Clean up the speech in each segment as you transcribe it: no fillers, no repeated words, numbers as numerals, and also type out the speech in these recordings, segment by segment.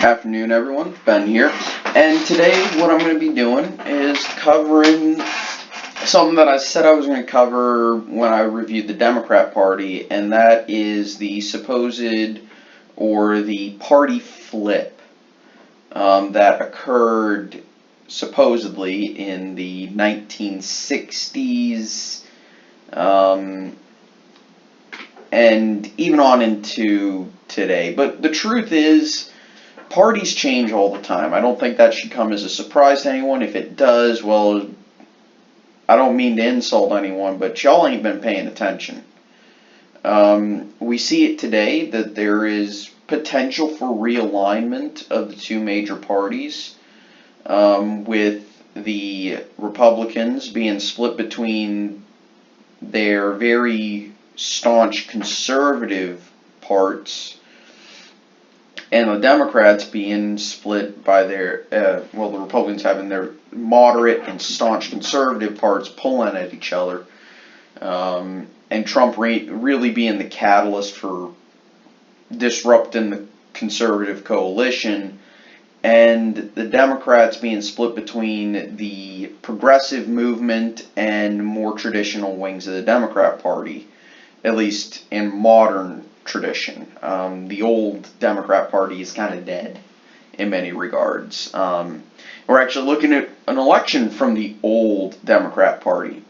Afternoon, everyone. Ben here, and today what I'm going to be doing is covering something that I said I was going to cover when I reviewed the Democrat Party, and that is the supposed or the party flip that occurred supposedly in the 1960s and even on into today. But the truth is, parties change all the time. I don't think that should come as a surprise to anyone. If it does, well, I don't mean to insult anyone, but y'all ain't been paying attention. We see it today that there is potential for realignment of the two major parties, with the Republicans being split between their very staunch conservative parts and the Democrats being split by their, the Republicans having their moderate and staunch conservative parts pulling at each other, and Trump really being the catalyst for disrupting the conservative coalition, and the Democrats being split between the progressive movement and more traditional wings of the Democrat Party, at least in modern tradition. The old Democrat Party is kind of dead in many regards. We're actually looking at an election from the old Democrat Party.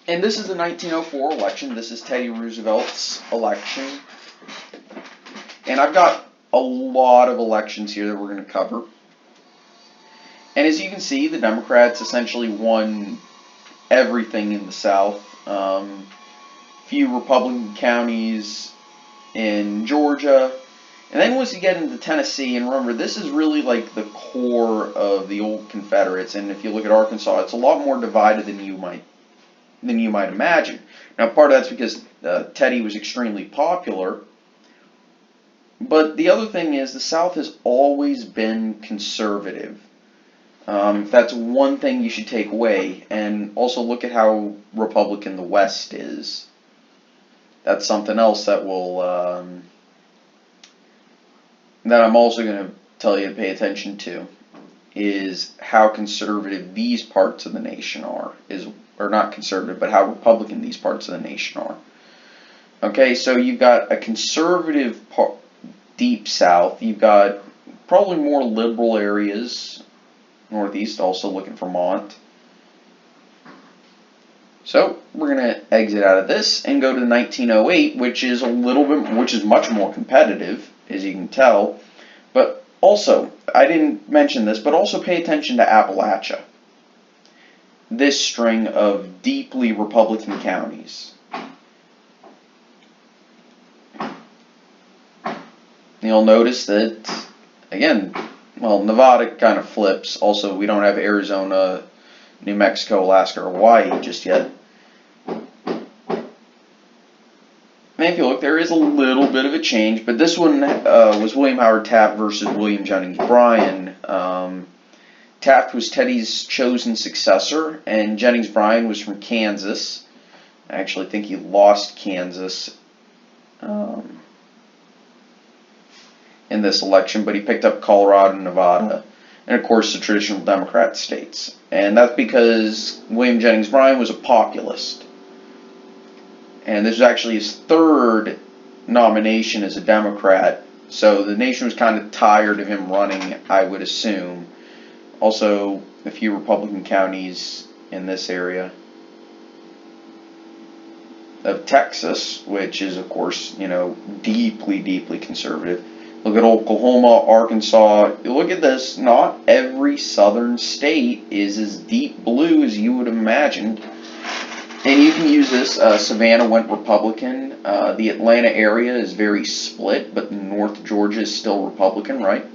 And this is the 1904 election. This is Teddy Roosevelt's election. And I've got a lot of elections here that we're going to cover. And as you can see, the Democrats essentially won everything in the South. Few Republican counties in Georgia. And then once you get into Tennessee, and remember, this is really like the core of the old Confederates. And if you look at Arkansas, it's a lot more divided than you might imagine. Now, part of that's because Teddy was extremely popular. But the other thing is the South has always been conservative. That's one thing you should take away. And also look at how Republican the West is. That's something else that will that I'm also going to tell you to pay attention to, is how conservative these parts of the nation are. Or not conservative, but how Republican these parts of the nation are. Okay, so you've got a conservative deep South. You've got probably more liberal areas. Northeast, also look at Vermont. So we're going to exit out of this and go to 1908, which is much more competitive, as you can tell. But also, I didn't mention this, but also pay attention to Appalachia. This string of deeply Republican counties. You'll notice that, again, Nevada kind of flips. Also, we don't have Arizona, New Mexico, Alaska, or Hawaii just yet. And if you look, there is a little bit of a change, but this one was William Howard Taft versus William Jennings Bryan. Taft was Teddy's chosen successor, and Jennings Bryan was from Kansas. I actually think he lost Kansas in this election, but he picked up Colorado and Nevada, and of course the traditional Democrat states. And that's because William Jennings Bryan was a populist. And this was actually his third nomination as a Democrat, so the nation was kind of tired of him running, I would assume. Also, a few Republican counties in this area of Texas, which is, of course, deeply, deeply conservative. Look at Oklahoma, Arkansas. Look at this. Not every southern state is as deep blue as you would have imagined. And you can use this. Savannah went Republican. The Atlanta area is very split, but North Georgia is still Republican, right?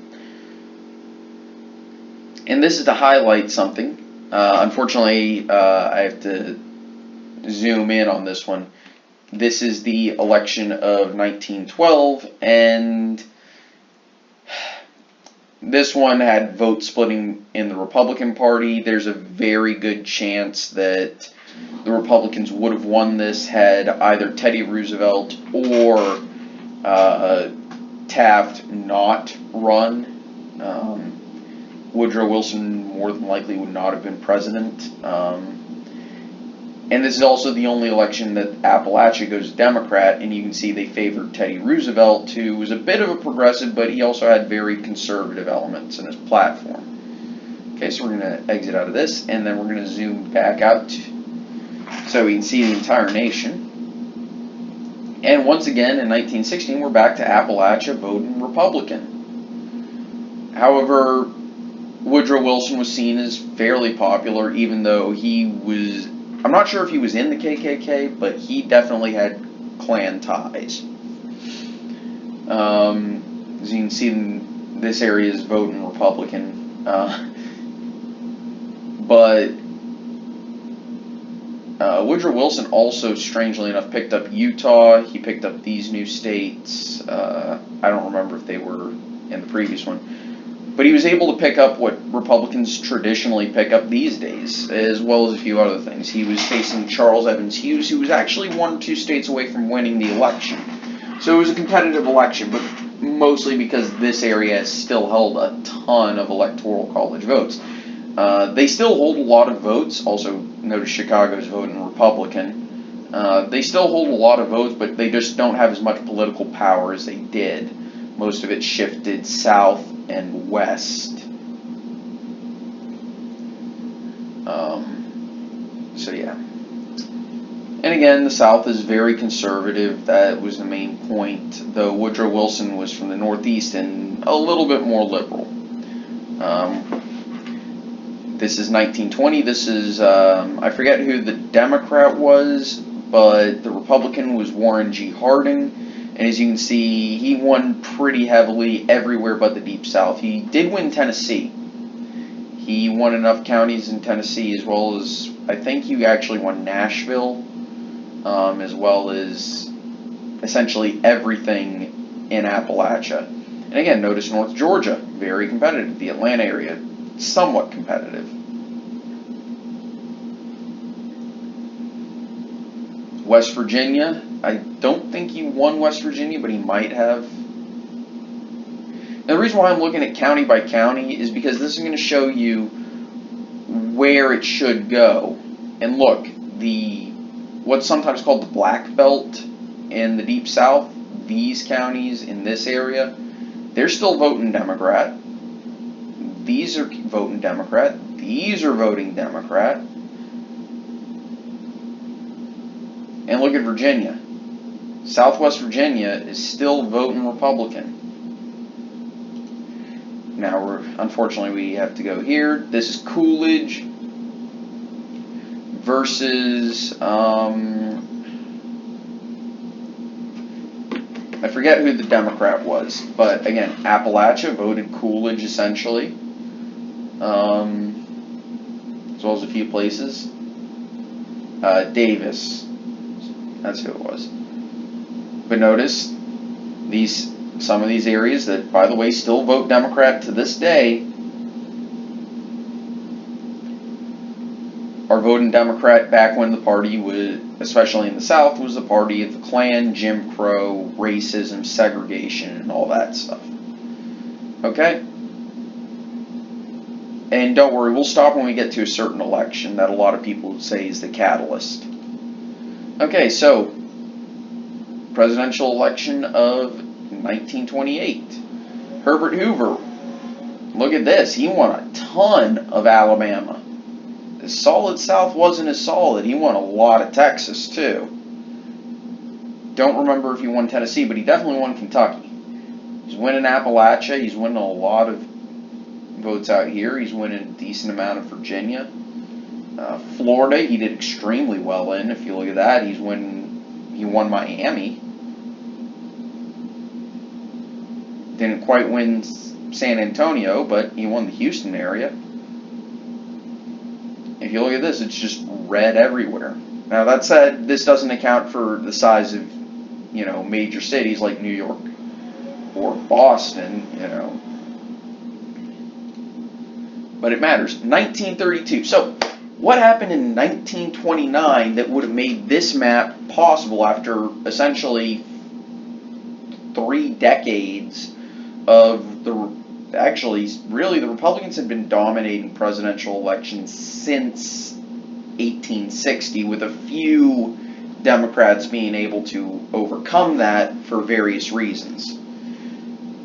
And this is to highlight something. Unfortunately, I have to zoom in on this one. This is the election of 1912, and this one had vote splitting in the Republican Party. There's a very good chance that the Republicans would have won this had either Teddy Roosevelt or Taft not run. Woodrow Wilson more than likely would not have been president. And this is also the only election that Appalachia goes Democrat, and you can see they favored Teddy Roosevelt, who was a bit of a progressive, but he also had very conservative elements in his platform. Okay, so we're going to exit out of this, and then we're going to zoom back out so we can see the entire nation. And once again, in 1916, we're back to Appalachia voting Republican. However, Woodrow Wilson was seen as fairly popular, even though he was, I'm not sure if he was in the KKK, but he definitely had Klan ties. As you can see, this area is voting Republican. But Woodrow Wilson also, strangely enough, picked up Utah. He picked up these new states. I don't remember if they were in the previous one. But he was able to pick up what Republicans traditionally pick up these days, as well as a few other things. He was facing Charles Evans Hughes, who was actually 1 or 2 states away from winning the election. So it was a competitive election, but mostly because this area has still held a ton of electoral college votes. They still hold a lot of votes. Also, notice Chicago's voting Republican. They still hold a lot of votes, but they just don't have as much political power as they did. Most of it shifted south and west. So yeah. And again, the South is very conservative. That was the main point. Though Woodrow Wilson was from the Northeast and a little bit more liberal. This is 1920. This is, I forget who the Democrat was, but the Republican was Warren G. Harding. And as you can see, he won pretty heavily everywhere but the Deep South. He did win Tennessee. He won enough counties in Tennessee, as well as, I think he actually won Nashville, as well as essentially everything in Appalachia. And again, notice North Georgia, very competitive. The Atlanta area, somewhat competitive. West Virginia, I don't think he won West Virginia, but he might have. Now, the reason why I'm looking at county by county is because this is going to show you where it should go. And look, what's sometimes called the Black Belt in the Deep South, these counties in this area, they're still voting Democrat. These are voting Democrat. These are voting Democrat. And look at Virginia. Southwest Virginia is still voting Republican. Now, unfortunately, we have to go here. This is Coolidge versus, I forget who the Democrat was, but again, Appalachia voted Coolidge essentially, as well as a few places. Davis, that's who it was. But notice some of these areas that, by the way, still vote Democrat to this day are voting Democrat back when the party was, especially in the South, was the party of the Klan, Jim Crow, racism, segregation, and all that stuff. Okay? And don't worry, we'll stop when we get to a certain election that a lot of people would say is the catalyst. Okay, so presidential election of 1928. Herbert Hoover. Look at this. He won a ton of Alabama. The solid South wasn't as solid. He won a lot of Texas, too. Don't remember if he won Tennessee, but he definitely won Kentucky. He's winning Appalachia. He's winning a lot of votes out here. He's winning a decent amount of Virginia. Florida, he did extremely well in. If you look at that, he won Miami. Didn't quite win San Antonio, but he won the Houston area. If you look at this, it's just red everywhere. Now, that said, this doesn't account for the size of, major cities like New York or Boston, But it matters. 1932. So, What happened in 1929 that would have made this map possible after essentially 3 decades of actually, really, the Republicans had been dominating presidential elections since 1860, with a few Democrats being able to overcome that for various reasons,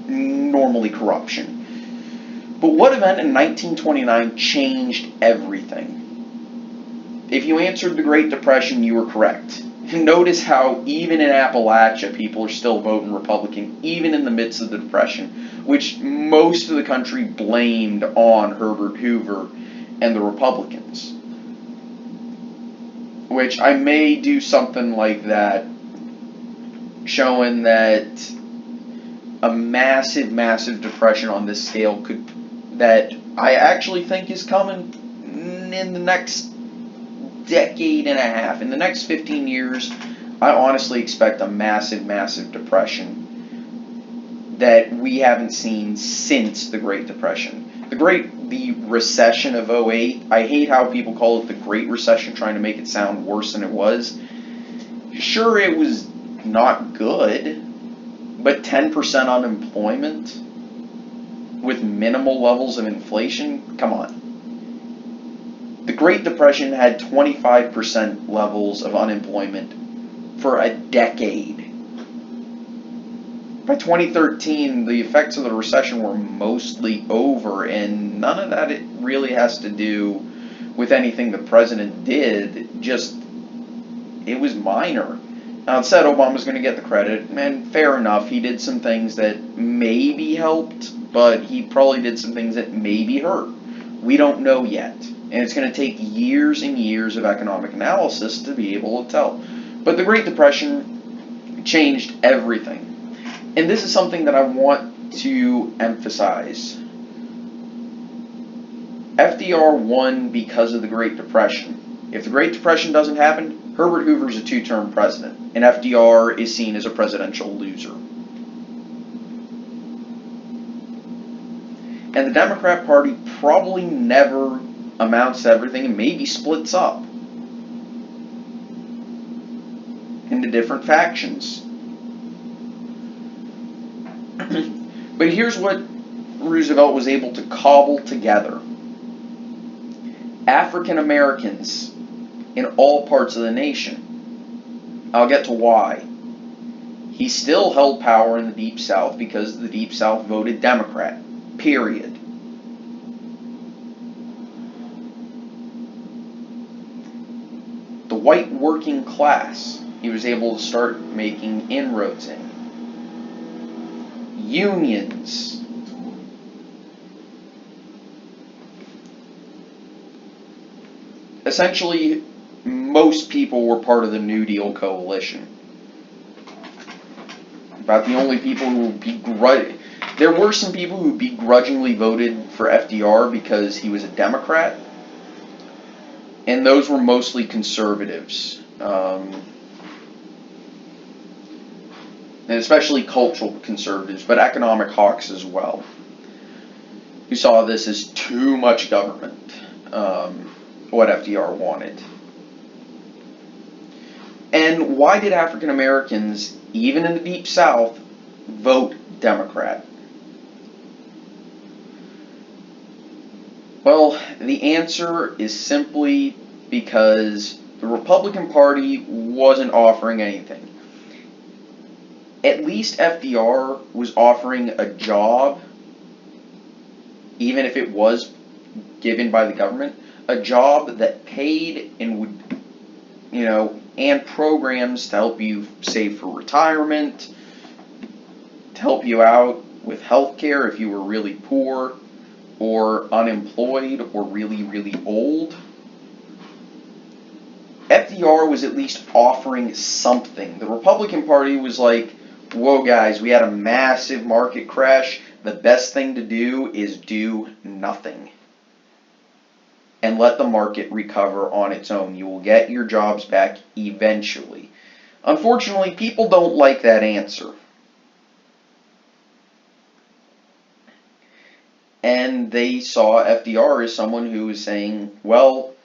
normally corruption. But what event in 1929 changed everything? If you answered the Great Depression, you were correct. Notice how even in Appalachia, people are still voting Republican, even in the midst of the Depression, which most of the country blamed on Herbert Hoover and the Republicans. Which I may do something like that, showing that a massive, massive depression on this scale that I actually think is coming in the next decade and a half. In the next 15 years, I honestly expect a massive, massive depression that we haven't seen since the Great Depression. The recession of '08, I hate how people call it the Great Recession, trying to make it sound worse than it was. Sure, it was not good, but 10% unemployment with minimal levels of inflation, come on. The Great Depression had 25% levels of unemployment for a decade. By 2013, the effects of the recession were mostly over, and none of that it really has to do with anything the president did. Just, it was minor. Now, it said Obama's going to get the credit, and fair enough, he did some things that maybe helped, but he probably did some things that maybe hurt. We don't know yet, and it's going to take years and years of economic analysis to be able to tell. But the Great Depression changed everything. And this is something that I want to emphasize. FDR won because of the Great Depression. If the Great Depression doesn't happen, Herbert Hoover's a 2-term president, and FDR is seen as a presidential loser. And the Democrat Party probably never amounts to everything and maybe splits up into different factions. But here's what Roosevelt was able to cobble together. African Americans in all parts of the nation. I'll get to why. He still held power in the Deep South because the Deep South voted Democrat. Period. The white working class, he was able to start making inroads in. Unions. Essentially, most people were part of the New Deal coalition. About the only people who there were some people who begrudgingly voted for FDR because he was a Democrat, and those were mostly conservatives, and especially cultural conservatives, but economic hawks as well, who saw this as too much government, what FDR wanted. And why did African Americans, even in the Deep South, vote Democrat? Well, the answer is simply because the Republican Party wasn't offering anything. At least FDR was offering a job, even if it was given by the government, a job that paid and would, and programs to help you save for retirement, to help you out with health care if you were really poor or unemployed or really, really old. FDR was at least offering something. The Republican Party was like, whoa guys, we had a massive market crash. The best thing to do is do nothing and let the market recover on its own. You will get your jobs back eventually. Unfortunately, people don't like that answer. And they saw FDR as someone who was saying, well,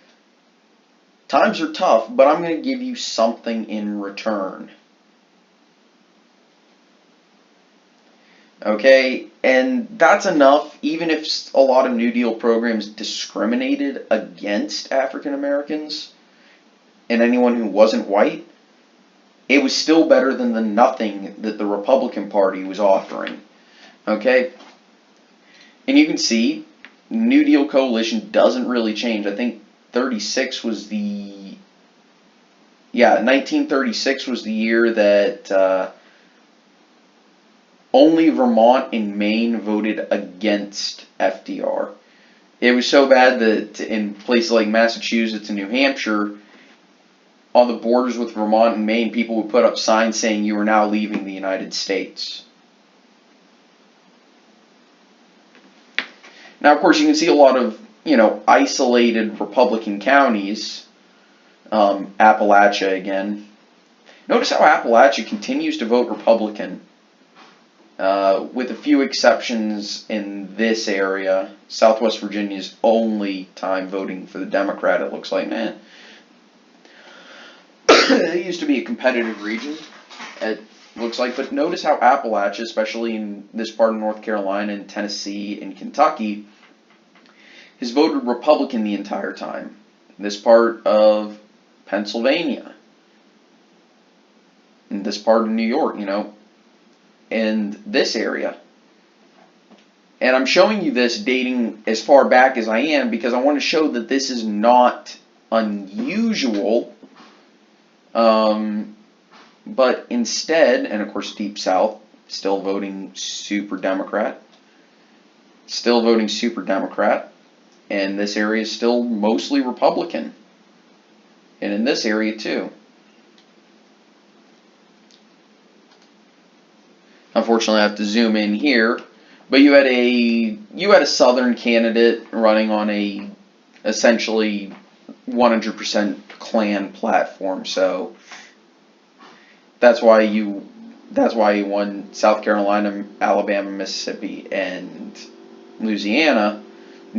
Times are tough, but I'm going to give you something in return. Okay, and that's enough, even if a lot of New Deal programs discriminated against African Americans and anyone who wasn't white. It was still better than the nothing that the Republican Party was offering. Okay? And you can see, New Deal coalition doesn't really change. I think 36 was the... Yeah, 1936 was the year that only Vermont and Maine voted against FDR. It was so bad that in places like Massachusetts and New Hampshire, on the borders with Vermont and Maine, people would put up signs saying you are now leaving the United States. Now, of course, you can see a lot of, isolated Republican counties. Appalachia again. Notice how Appalachia continues to vote Republican, with a few exceptions in this area. Southwest Virginia's only time voting for the Democrat, it looks like, man. It used to be a competitive region, it looks like, but notice how Appalachia, especially in this part of North Carolina and Tennessee and Kentucky, has voted Republican the entire time. This part of Pennsylvania, in this part of New York, and this area. And I'm showing you this dating as far back as I am because I want to show that this is not unusual. But instead, and of course Deep South, still voting super Democrat. Still voting super Democrat. And this area is still mostly Republican. And in this area too. Unfortunately, I have to zoom in here. But you had a Southern candidate running on a essentially 100% Klan platform. So that's why he won South Carolina, Alabama, Mississippi, and Louisiana.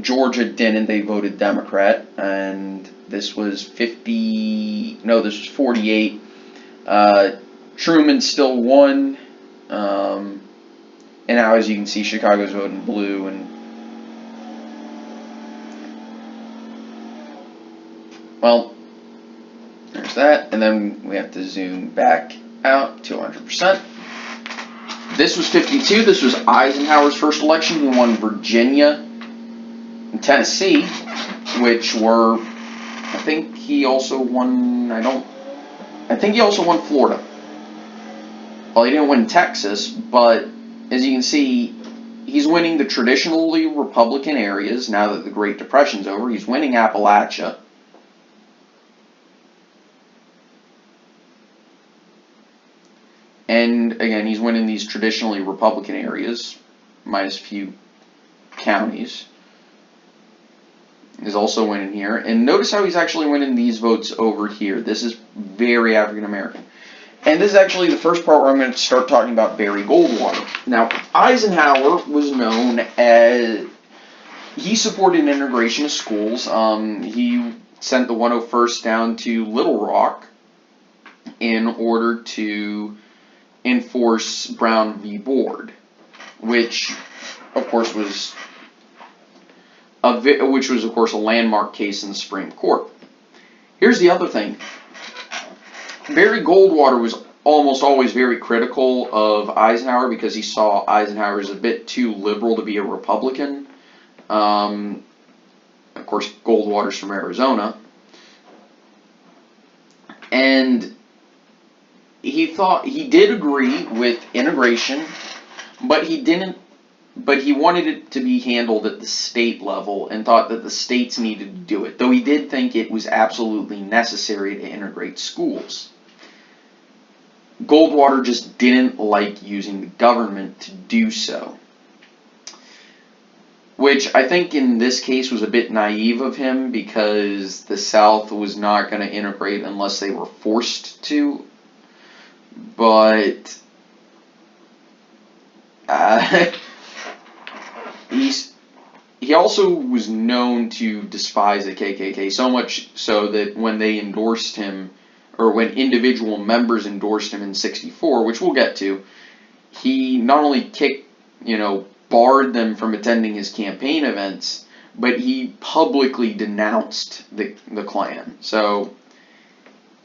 Georgia didn't. They voted Democrat, and this was 48. Truman still won, and now as you can see, Chicago's voting blue, and well, there's that, and then we have to zoom back out to 100%. This was 52. This was Eisenhower's first election. He won Virginia and Tennessee, which were, I think he also won Florida. Well, he didn't win Texas, but as you can see, he's winning the traditionally Republican areas now that the Great Depression's over. He's winning Appalachia. And again, he's winning these traditionally Republican areas, minus a few counties. He's also winning here. And notice how he's actually winning these votes over here. This is very African American. And this is actually the first part where I'm going to start talking about Barry Goldwater. Now, Eisenhower was known as, he supported integration of schools. He sent the 101st down to Little Rock in order to enforce Brown v. Board, which of course was a landmark case in the Supreme Court. Here's the other thing. Barry Goldwater was almost always very critical of Eisenhower because he saw Eisenhower as a bit too liberal to be a Republican. Of course, Goldwater's from Arizona. And he did agree with integration, but he wanted it to be handled at the state level and thought that the states needed to do it, though he did think it was absolutely necessary to integrate schools. Goldwater just didn't like using the government to do so, which I think in this case was a bit naive of him because the South was not going to integrate unless they were forced to. But he also was known to despise the KKK, so much so that when they endorsed him, or when individual members endorsed him in '64, which we'll get to, he not only barred them from attending his campaign events, but he publicly denounced the Klan. So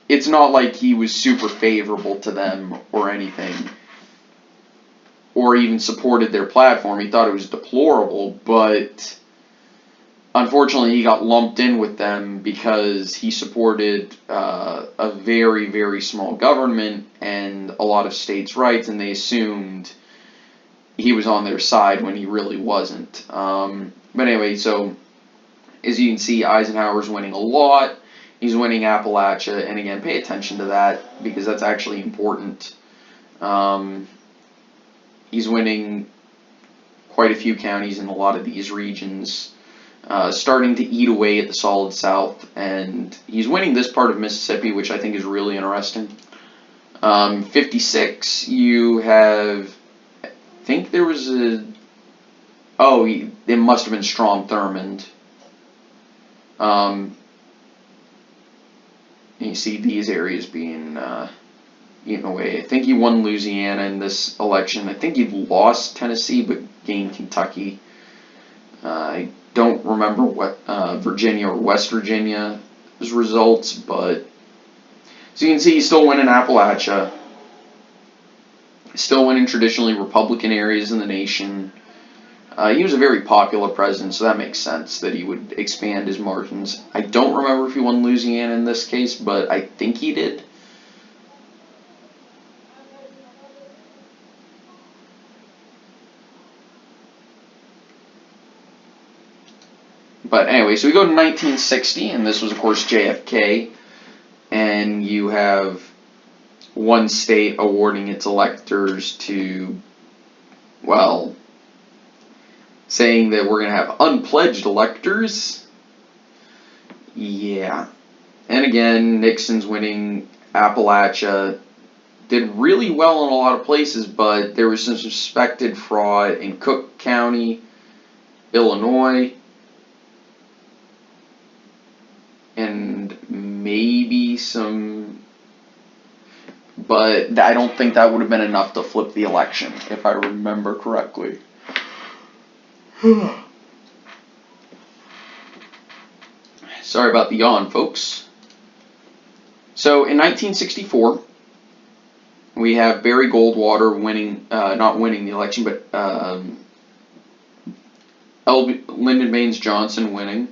it's not like he was super favorable to them or anything, or even supported their platform. He thought it was deplorable, but unfortunately he got lumped in with them because he supported a very, very small government and a lot of states' rights, and they assumed he was on their side when he really wasn't. But anyway, so as you can see, Eisenhower's winning a lot. He's winning Appalachia, and again, pay attention to that because that's actually important. He's winning quite a few counties in a lot of these regions, starting to eat away at the Solid South, and he's winning this part of Mississippi, which I think is really interesting. 56, you have, I think there was it must have been Strom Thurmond. You see these areas being eaten away. I think he won Louisiana in this election. I think he lost Tennessee but gained Kentucky. I don't remember what Virginia or West Virginia's results, but so you can see he's still winning Appalachia. Still winning traditionally Republican areas in the nation. He was a very popular president, so that makes sense that he would expand his margins. I don't remember if he won Louisiana in this case, but I think he did. But anyway, so we go to 1960, and this was, of course, JFK, and you have one state awarding its electors to, well, saying that we're going to have unpledged electors. Yeah. And again, Nixon's winning Appalachia. Did really well in a lot of places, but there was some suspected fraud in Cook County, Illinois, and maybe some, but I don't think that would have been enough to flip the election, if I remember correctly. Sorry about the yawn, folks. So in 1964, we have Barry Goldwater winning, not winning the election, but Lyndon Baines Johnson winning.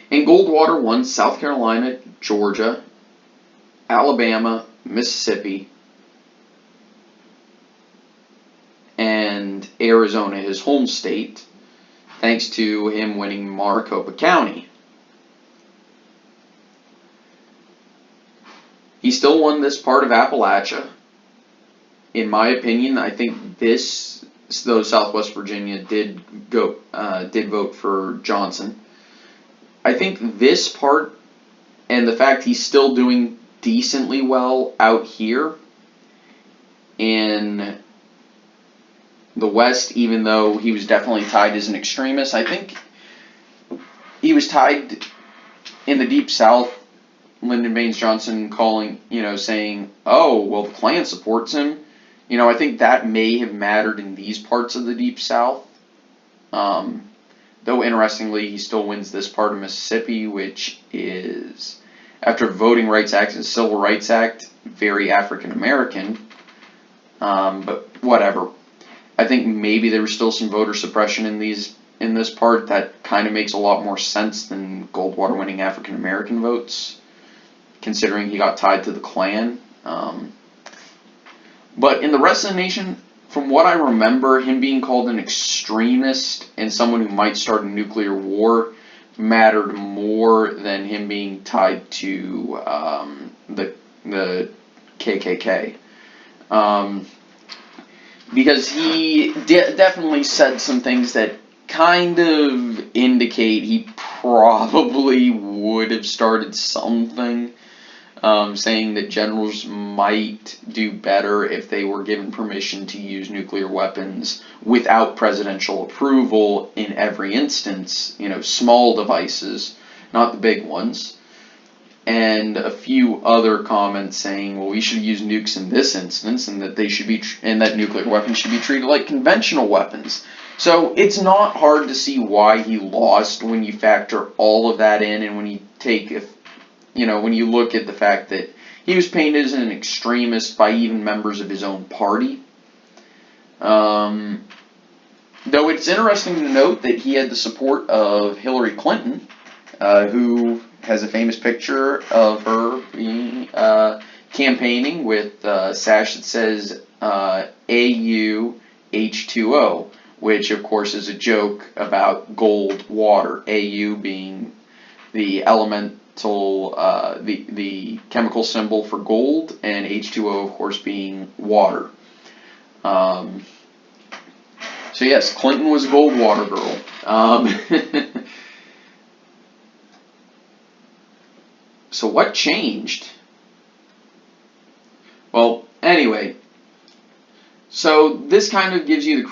And Goldwater won South Carolina, Georgia, Alabama, Mississippi, and Arizona, his home state, thanks to him winning Maricopa County. He still won this part of Appalachia. In my opinion, I think though Southwest Virginia did vote for Johnson. I think this part, and the fact he's still doing decently well out here in the West, even though he was definitely tied as an extremist. I think he was tied in the Deep South, Lyndon Baines Johnson saying, oh, well, the Klan supports him. I think that may have mattered in these parts of the Deep South. Though, interestingly, he still wins this part of Mississippi, which is, after Voting Rights Act and Civil Rights Act, very African American. But whatever. I think maybe there was still some voter suppression in this part that kind of makes a lot more sense than Goldwater winning African American votes, considering he got tied to the Klan. But in the rest of the nation, from what I remember, him being called an extremist and someone who might start a nuclear war mattered more than him being tied to the KKK. Because he definitely said some things that kind of indicate he probably would have started something. saying that generals might do better if they were given permission to use nuclear weapons without presidential approval in every instance, small devices, not the big ones. And a few other comments saying, well, we should use nukes in this instance, and that they should be, and that nuclear weapons should be treated like conventional weapons. So it's not hard to see why he lost when you factor all of that in, and when you take, when you look at the fact that he was painted as an extremist by even members of his own party. Though it's interesting to note that he had the support of Hillary Clinton, who has a famous picture of her being campaigning with a sash that says AU-H2O, which of course is a joke about Goldwater, AU being the elemental, the chemical symbol for gold, and H2O of course being water. So yes, Clinton was a Goldwater girl. So what changed? Well, anyway, so this kind of gives you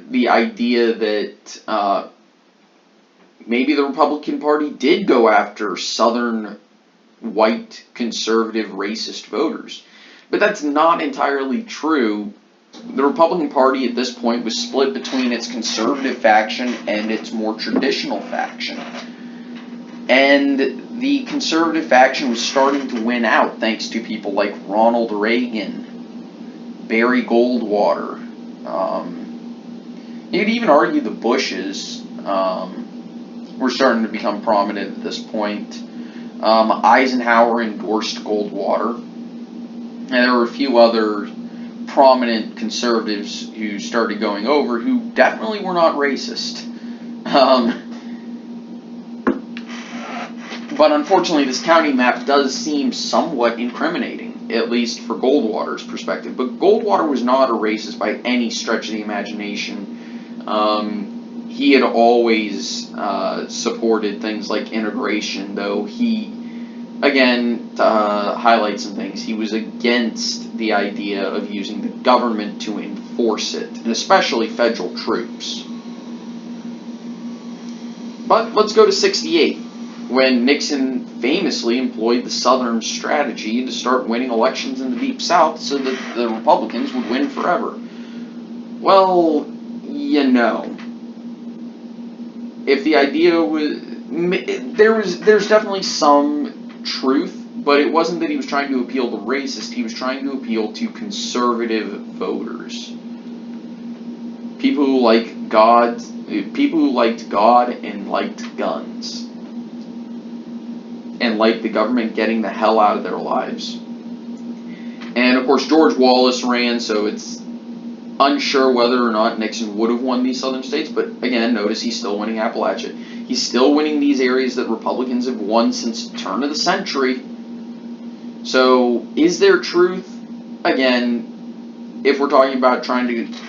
the idea that maybe the Republican Party did go after Southern white conservative racist voters. But that's not entirely true. The Republican Party at this point was split between its conservative faction and its more traditional faction. And the conservative faction was starting to win out thanks to people like Ronald Reagan, Barry Goldwater. You could even argue the Bushes were starting to become prominent at this point. Eisenhower endorsed Goldwater. And there were a few other prominent conservatives who started going over who definitely were not racist. But unfortunately, this county map does seem somewhat incriminating, at least for Goldwater's perspective. But Goldwater was not a racist by any stretch of the imagination. He had always supported things like integration, though he, again, to highlight some things, he was against the idea of using the government to enforce it, and especially federal troops. But let's go to '68. When Nixon famously employed the Southern strategy to start winning elections in the Deep South so that the Republicans would win forever. Well, if the idea was, there's definitely some truth, but it wasn't that he was trying to appeal to racists, he was trying to appeal to conservative voters. People who liked God and liked guns. And like the government getting the hell out of their lives. And of course George Wallace ran, so it's unsure whether or not Nixon would have won these southern states, but again, notice he's still winning Appalachia. He's still winning these areas that Republicans have won since the turn of the century. So, is there truth? Again, if we're talking about trying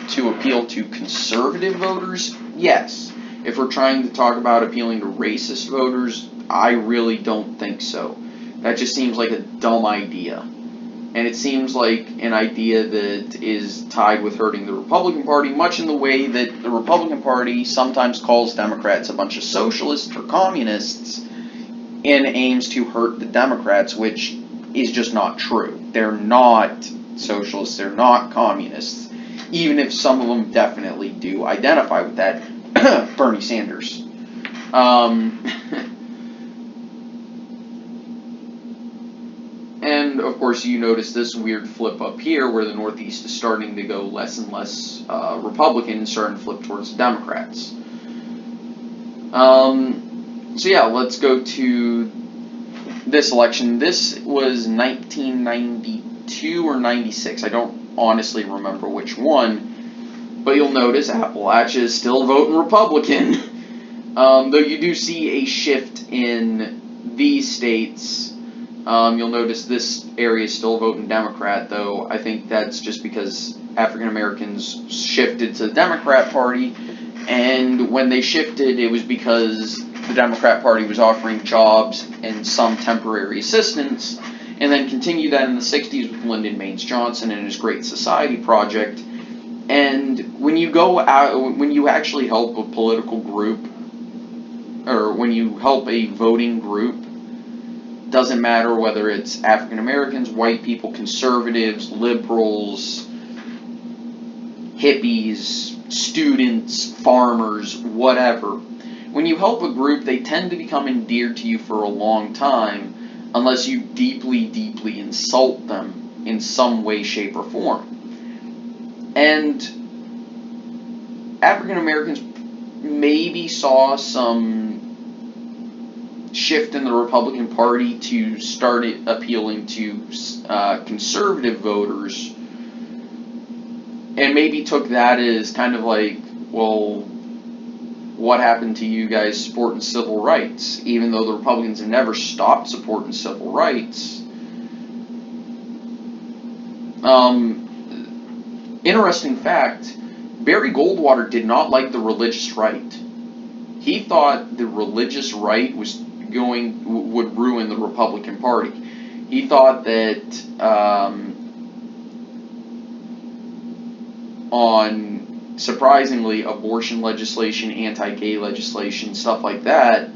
to appeal to conservative voters, yes. If we're trying to talk about appealing to racist voters, I really don't think so. That just seems like a dumb idea. And it seems like an idea that is tied with hurting the Republican Party, much in the way that the Republican Party sometimes calls Democrats a bunch of socialists or communists and aims to hurt the Democrats, which is just not true. They're not socialists, they're not communists, even if some of them definitely do identify with that. Bernie Sanders. And, of course, you notice this weird flip up here where the Northeast is starting to go less and less Republican, starting to flip towards the Democrats. So, yeah, let's go to this election. This was 1992 or 96. I don't honestly remember which one. But you'll notice Appalachia is still voting Republican. Though you do see a shift in these states. You'll notice this area is still voting Democrat, though I think that's just because African Americans shifted to the Democrat Party, and when they shifted, it was because the Democrat Party was offering jobs and some temporary assistance, and then continued that in the 60s with Lyndon Baines Johnson and his Great Society project. And when you go out, when you actually help a political group, or when you help a voting group, doesn't matter whether it's African Americans, white people, conservatives, liberals, hippies, students, farmers, whatever. When you help a group, they tend to become endeared to you for a long time, unless you deeply, deeply insult them in some way, shape, or form. And African Americans maybe saw some shift in the Republican Party to start appealing to conservative voters, and maybe took that as kind of like, well, what happened to you guys supporting civil rights? Even though the Republicans have never stopped supporting civil rights. Interesting fact, Barry Goldwater did not like the religious right. He thought the religious right would ruin the Republican Party. He thought that on, surprisingly, abortion legislation, anti-gay legislation, stuff like that,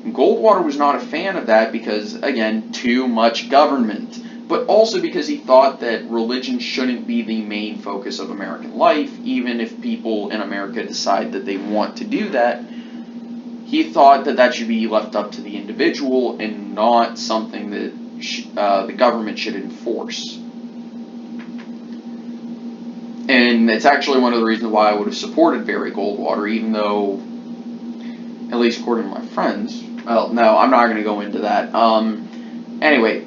Goldwater was not a fan of that because, again, too much government. But also because he thought that religion shouldn't be the main focus of American life, even if people in America decide that they want to do that. He thought that that should be left up to the individual and not something that the government should enforce. And it's actually one of the reasons why I would have supported Barry Goldwater, even though, at least according to my friends, well, no, I'm not going to go into that. Anyway,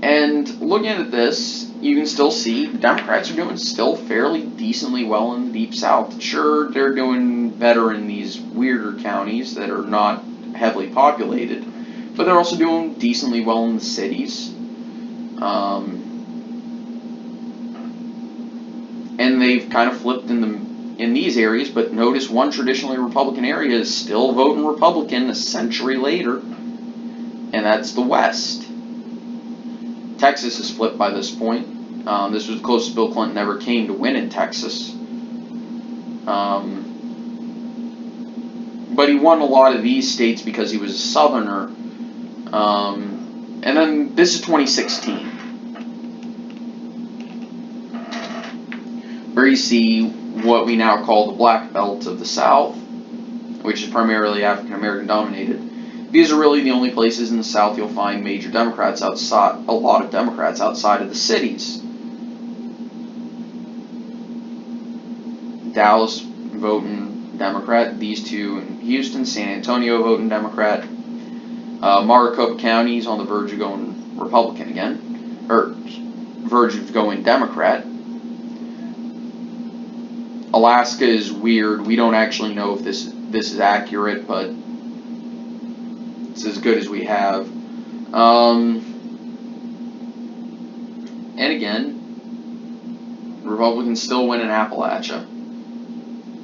and looking at this, you can still see the Democrats are doing still fairly decently well in the Deep South. Sure, they're doing better in these weirder counties that are not heavily populated, but they're also doing decently well in the cities. And they've kind of flipped in these areas, but notice one traditionally Republican area is still voting Republican a century later, and that's the West. Texas is flipped by this point. This was the closest Bill Clinton ever came to win in Texas. But he won a lot of these states because he was a Southerner. And then this is 2016. Where you see what we now call the Black Belt of the South, which is primarily African American dominated. These are really the only places in the South you'll find major Democrats outside, a lot of Democrats outside of the cities. Dallas voting Democrat, these two in Houston, San Antonio voting Democrat. Maricopa County is on the verge of going Republican again, or verge of going Democrat. Alaska is weird. We don't actually know if this is accurate, but it's as good as we have. And again, Republicans still win in Appalachia,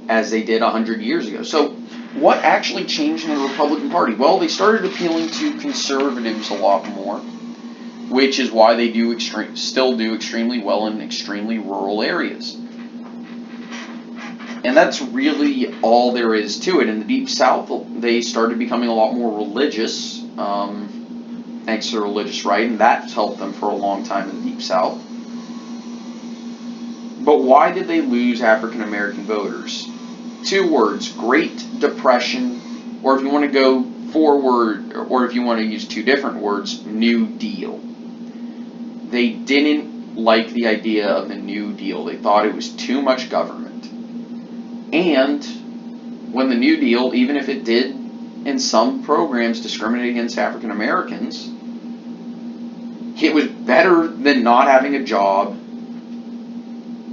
as they did 100 years ago. So what actually changed in the Republican Party? Well, they started appealing to conservatives a lot more, which is why they still do extremely well in extremely rural areas. And that's really all there is to it. In the Deep South, they started becoming a lot more religious, thanks to the religious right, and that's helped them for a long time in the Deep South. But why did they lose African American voters? Two words: Great Depression, or if you want to go forward, or if you want to use two different words, New Deal. They didn't like the idea of the New Deal. They thought it was too much government. And when the New Deal, even if it did in some programs discriminate against African Americans, it was better than not having a job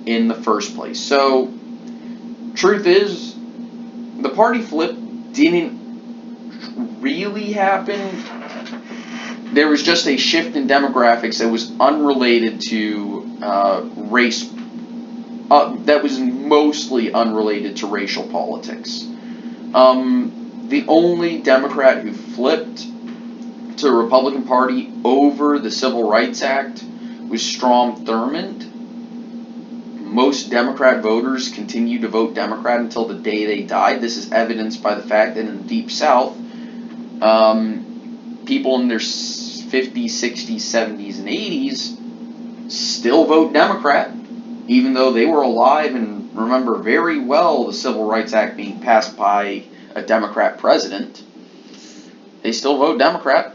in the first place. So, truth is, the party flip didn't really happen. There was just a shift in demographics that was unrelated to race. That was mostly unrelated to racial politics. The only Democrat who flipped to the Republican Party over the Civil Rights Act was Strom Thurmond. Most Democrat voters continued to vote Democrat until the day they died. This is evidenced by the fact that in the Deep South, people in their 50s, 60s, 70s, and 80s still vote Democrat, even though they were alive and remember very well the Civil Rights Act being passed by a Democrat president. They still vote Democrat.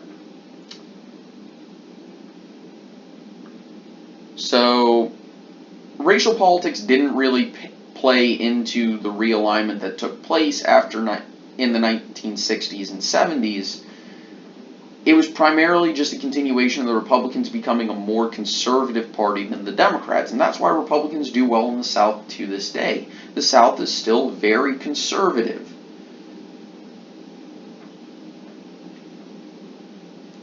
So, racial politics didn't really play into the realignment that took place in the 1960s and 70s. It was primarily just a continuation of the Republicans becoming a more conservative party than the Democrats, and that's why Republicans do well in the South to this day. The South is still very conservative.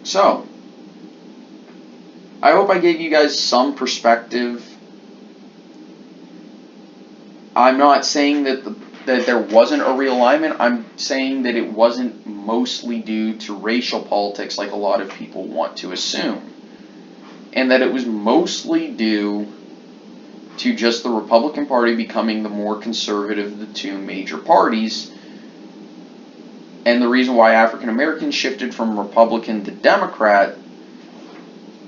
So, I hope I gave you guys some perspective. I'm not saying that there wasn't a realignment. I'm saying that it wasn't mostly due to racial politics like a lot of people want to assume. And that it was mostly due to just the Republican Party becoming the more conservative of the two major parties. And the reason why African Americans shifted from Republican to Democrat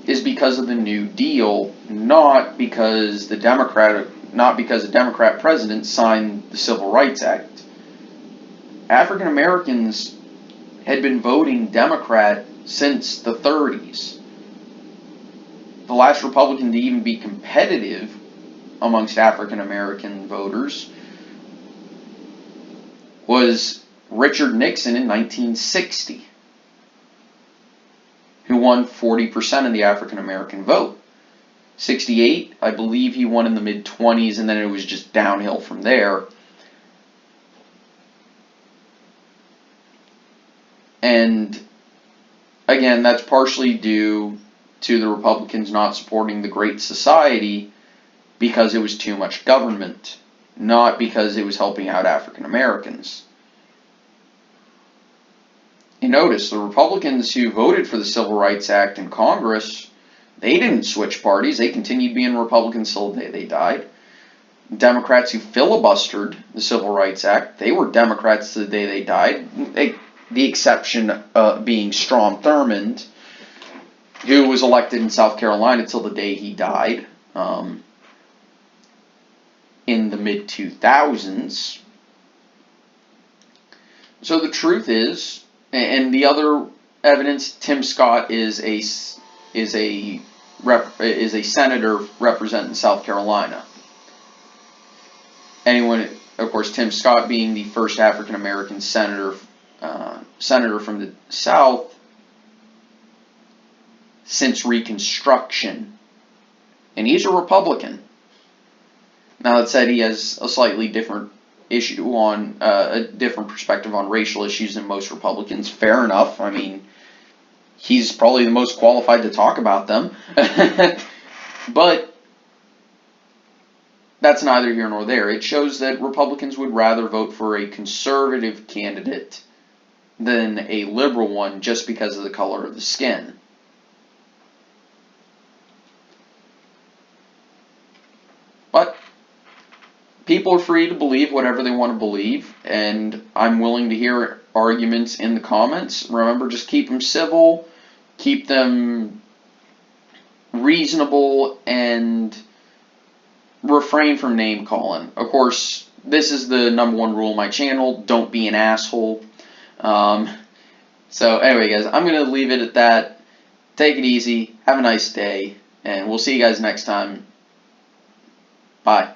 is because of the New Deal, not because a Democrat president signed the Civil Rights Act. African Americans had been voting Democrat since the 30s. The last Republican to even be competitive amongst African American voters was Richard Nixon in 1960, who won 40% of the African American vote. 68, I believe he won in the mid-20s, and then it was just downhill from there. And again, that's partially due to the Republicans not supporting the Great Society because it was too much government, not because it was helping out African Americans. You notice the Republicans who voted for the Civil Rights Act in Congress, they didn't switch parties. They continued being Republicans till the day they died. Democrats who filibustered the Civil Rights Act, they were Democrats to the day they died. The exception being Strom Thurmond, who was elected in South Carolina till the day he died in the mid-2000s. So the truth is, and the other evidence, Tim Scott is a senator representing South Carolina. Of course, Tim Scott being the first African American senator from the South since Reconstruction, and he's a Republican. Now that said, he has a slightly different issue on a different perspective on racial issues than most Republicans. Fair enough. I mean, he's probably the most qualified to talk about them. But that's neither here nor there. It shows that Republicans would rather vote for a conservative candidate than a liberal one just because of the color of the skin. But people are free to believe whatever they want to believe, and I'm willing to hear arguments in the comments. Remember, just keep them civil, keep them reasonable, and refrain from name calling. Of course, this is the #1 rule of my channel: don't be an asshole. So anyway, guys, I'm going to leave it at that. Take it easy, have a nice day, and we'll see you guys next time. Bye.